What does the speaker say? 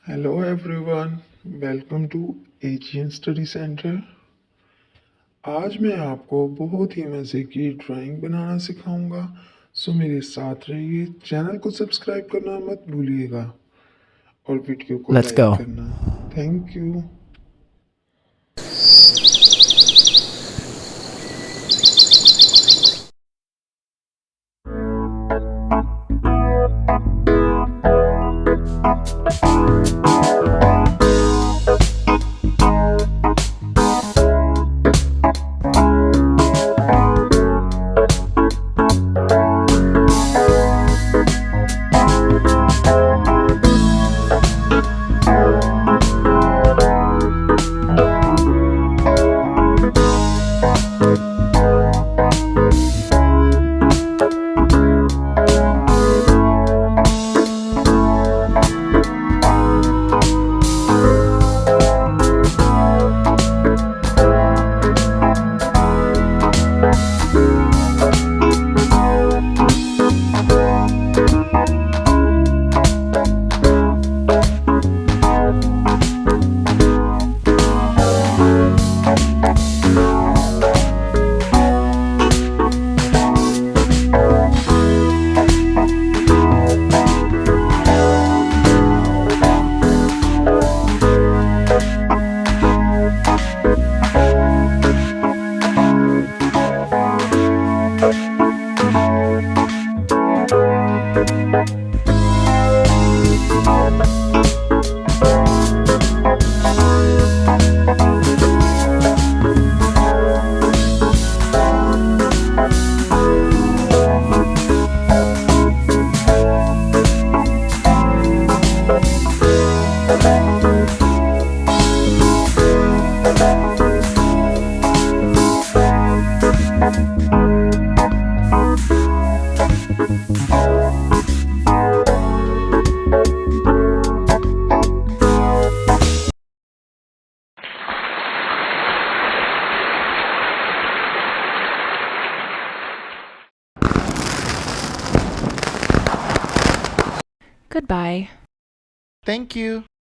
Hello everyone, welcome to Asian study centre. आज मैं आपको बहुत ही मज़े की ड्राइंग बनाना सिखाऊंगा। सो मेरे साथ रहिए। चैनल को सब्सक्राइब करना मत भूलिएगा और वीडियो को Let's लाइक go. करना। Thank you. Goodbye. Thank you.